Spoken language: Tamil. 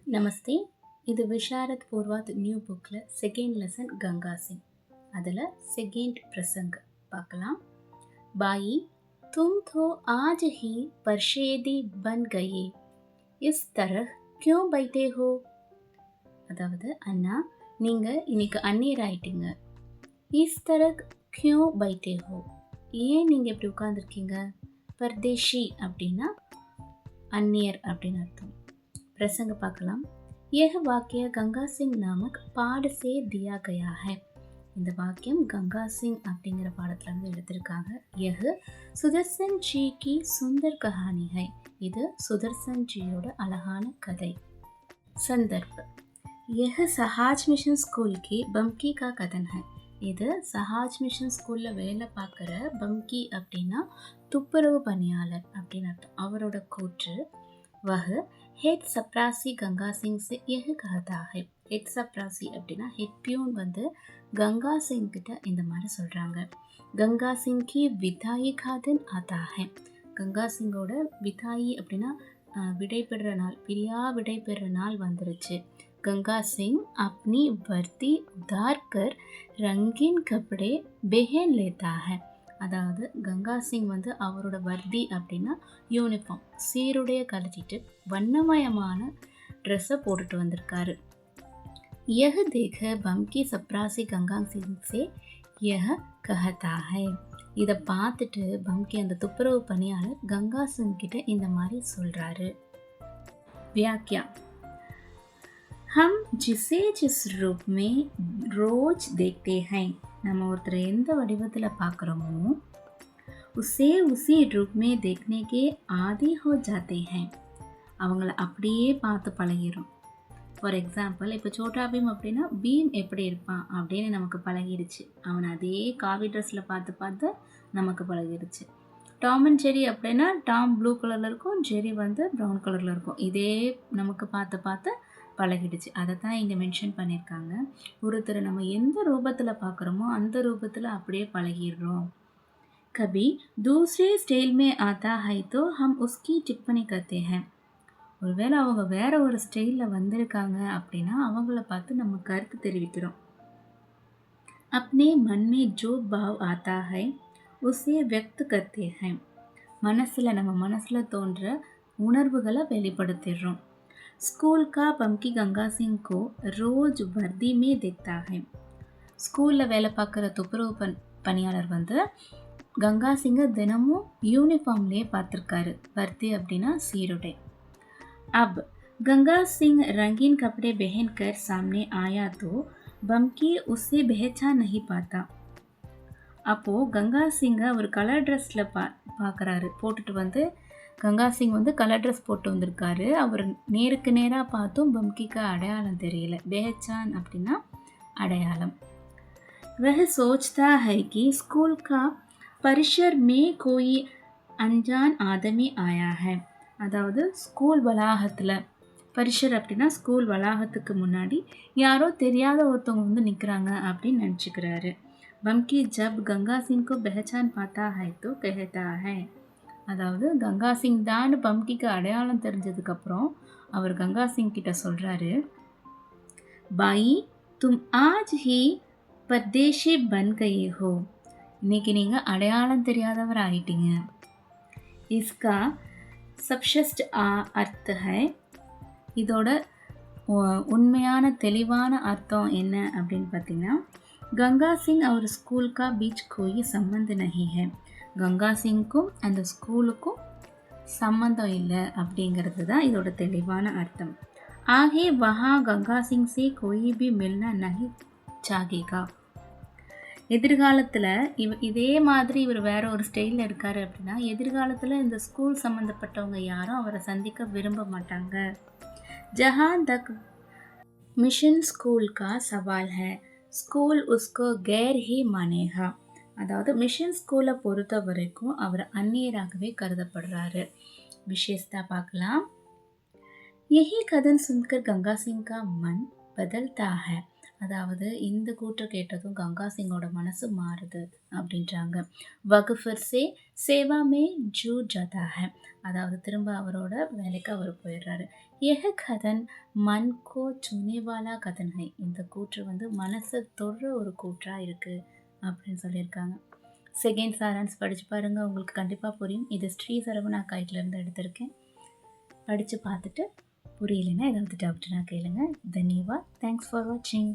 நமஸ்தே. இது விஷாரத் பூர்வாத் நியூ புக்கில் செகண்ட் லெசன் கங்கா சிங். அதில் செகண்ட் பிரசங்க பார்க்கலாம். பாயி தும் தோ ஆஜ் he பர்ஷேதி bun Gaye is தரஹ் Q பைத்தே ஹோ. அதாவது, அண்ணா நீங்கள் இன்னைக்கு அந்நியர் ஆயிட்டீங்க. இஸ் தரஹ் கியூ பைத்தே ஹோ, ஏன் நீங்கள் இப்படி உட்காந்துருக்கீங்க. பர்தேஷி அப்படின்னா அந்நியர் அப்படின்னு அர்த்தம். प्रसंग பார்க்கலாம். यह वाक्य गंगा सिंह नामक पाठ से दिया गया है. இந்த வாக்கியம் கங்கா சிங் அப்படிங்கிற பாடத்துல இருந்து எடுத்திருக்காங்க. यह சுதர்சன் ஜி की सुंदर कहानी है. இது சுதர்சன் ஜியோட அழகான கதை. संदर्भ यह सहाज मिशन स्कूल की बम्की का कथन है. இது சஹாஜ் மிஷன் ஸ்கூல்ல வேலை பார்க்குற பம்கி அப்படின்னா துப்புரவு பணியாளர் அப்படின்னு அர்த்தம். அவரோட கூற்று, वह हेड सप्रासी गंगा सिंह से यह कहता है. हेड सप्रासी அப்படின்னா ஹெட் பியூன் கங்கா சிங் கிட்ட இந்த மாதிரி சொல்கிறாங்க. கங்கா சிங் கி விதாயி காதன் ஆதா है. கங்கா சிங்கோட விதாயி அப்படின்னா விடைபெறுற நாள், பிரியா விடைபெறுற நாள் வந்துருச்சு. गंगा सिंह अपनी वर्दी उतार कर रंगीन कपड़े पहन लेता है. அதாவது கங்கா சிங் அவரோட வர்தி அப்படின்னா யூனிஃபார்ம், சீருடைய கழட்டிட்டு வண்ணமயமான ட்ரெஸ்ஸை போட்டுட்டு வந்திருக்காரு. यह देख बम्की सप्रासी गंगा सिंह से यह कहता है. இதை பார்த்துட்டு பம்கி அந்த துப்புரவு பணியாளர் கங்கா சிங் கிட்ட இந்த மாதிரி சொல்றாரு. व्याख्या हम जिसे जिस रूप में रोज देखते हैं. நம்ம ஒருத்தரை எந்த வடிவத்தில் பார்க்குறோமோ உசே உசி ரூப் மே தேக்னே ஆதி ஹோ ஜாத்தே ஹை. அவங்கள அப்படியே பார்த்து பழகிடும். ஃபார் எக்ஸாம்பிள், இப்போ சோட்டா பீம் அப்படின்னா பீம் எப்படி இருப்பான் அப்படின்னு நமக்கு பழகிடுச்சு. அவனை அதே காவி ட்ரெஸ்ஸில் பார்த்து பார்த்து நமக்கு பழகிடுச்சு. டாம் அண்ட் ஜெரி அப்படின்னா டாம் ப்ளூ கலரில் இருக்கும், ஜெரி ப்ரௌன் கலரில் இருக்கும். இதே நமக்கு பார்த்து பார்த்து பழகிடுச்சு. அதை தான் இங்கே மென்ஷன் பண்ணியிருக்காங்க. ஒருத்தரை நம்ம எந்த ரூபத்தில் பார்க்குறோமோ அந்த ரூபத்தில் அப்படியே பழகிடுறோம். கபி தூசரே ஸ்டைல் மே ஆத்தா ஹை தோ ஹம் உஸ்கி டிப்பனி கர்த்தே ஹேன். ஒருவேளை அவங்க வேற ஒரு ஸ்டைலில் வந்திருக்காங்க அப்படின்னா அவங்கள பார்த்து நம்ம கருத்து தெரிவிக்கிறோம். அப்னே மன் மே ஜோ பாவ் ஆத்தா ஹை உசே வியக்த் கர்த்தே ஹேன். நம்ம மனசில் தோன்ற உணர்வுகளை வெளிப்படுத்திடுறோம். स्कूल का बम्की गंगा सिंह को रोज वर्दी में देखता है. ஸ்கூலில் வேலை பார்க்குற துப்புரவு பணியாளர் கங்கா சிங்கை தினமும் யூனிஃபார்ம்லேயே பார்த்துருக்காரு. வர்தி அப்படின்னா சீருடை. अब गंगा सिंह रंगीन कपड़े पहन कर सामने आया तो बम्की उससे पहचान नहीं पाता. அப்போது கங்கா சிங்கை ஒரு கலர் ட்ரெஸ்ஸில் பார்க்குறாரு. போட்டுட்டு கங்கா சிங் கலர் ட்ரெஸ் போட்டு வந்திருக்காரு. அவர் நேருக்கு நேராக பார்த்தும் பம்கிக்கு அடையாளம் தெரியல. பெஹச்சான் அப்படின்னா அடையாளம். वह सोचता है कि स्कूल का परिसर में कोई अनजान आदमी आया है. அதாவது ஸ்கூல் வளாகத்தில், பரிசர் அப்படின்னா ஸ்கூல் வளாகத்துக்கு முன்னாடி யாரோ தெரியாத ஒருத்தவங்க நிற்கிறாங்க அப்படின்னு நினச்சிக்கிறாரு. பம்கி ஜப் கங்கா சிங் को पहचान पाता है तो कहता है. அதாவது கங்கா சிங் தான் பம்கிக்கு அடையாளம் தெரிஞ்சதுக்கப்புறம் அவர் கங்கா சிங் கிட்ட சொல்கிறாரு, பாயி தும் ஆஜ் ஹி பர்தேஷி பன் கயே ஹோ. இன்னைக்கு நீங்கள் அடையாளம் தெரியாதவர் ஆயிட்டீங்க. இஸ்கா சப்ஷஸ்ட் அர்த்த ஹை. இதோட உண்மையான தெளிவான அர்த்தம் என்ன அப்படின்னு பார்த்தீங்கன்னா, கங்கா சிங் அவர் ஸ்கூல் கா பீச் கோயி சம்பந்த நஹி ஹை. கங்கா சிங்க்கும் அந்த ஸ்கூலுக்கும் சம்மந்தம் இல்லை அப்படிங்கிறது தான் இதோட தெளிவான அர்த்தம். ஆகே வஹா கங்கா சிங் சே கோயி பி மில்னா நஹி சாகேகா. எதிர்காலத்தில் இதே மாதிரி இவர் வேற ஒரு ஸ்டைலில் இருக்காரு அப்படின்னா எதிர்காலத்தில் இந்த ஸ்கூல் சம்மந்தப்பட்டவங்க யாரும் அவரை சந்திக்க விரும்ப மாட்டாங்க. ஜஹான் தக் மிஷன் ஸ்கூல் கா சவால் ஹை ஸ்கூல் உஸ்கோ கேர் ஹி மானேகா. அதாவது மிஷன் ஸ்கூலை பொறுத்த வரைக்கும் அவர் அந்நியராகவே கருதப்படுறாரு. விசேஷத்தா பார்க்கலாம். यही कथन सुनकर गंगा सिंह का मन बदलता है. அதாவது இந்த கூற்று கேட்டதும் கங்கா சிங்கோட மனசு மாறுது அப்படின்றாங்க. வகுஃபர் சே சேவா மே ஜூ ஜாதா ஹை. அதாவது திரும்ப அவரோட வேலைக்கு அவர் போயிடுறாரு. எஹ கதன் மன் கோ சுனேவாலா கதன் ஹை. இந்த கூற்று வந்து மனசை தொடுற ஒரு கூற்றாக இருக்குது அப்படின்னு சொல்லியிருக்காங்க. செகண்ட் சாரான்ஸ் படித்து பாருங்கள், உங்களுக்கு கண்டிப்பாக புரியும். இது ஸ்ரீ சரவணா கைட்லேருந்து எடுத்திருக்கேன். படித்து பார்த்துட்டு புரியலைன்னா ஏதாவது டவுட்னா கேளுங்க. தன்யவாத். தேங்க்ஸ் ஃபார் வாட்சிங்.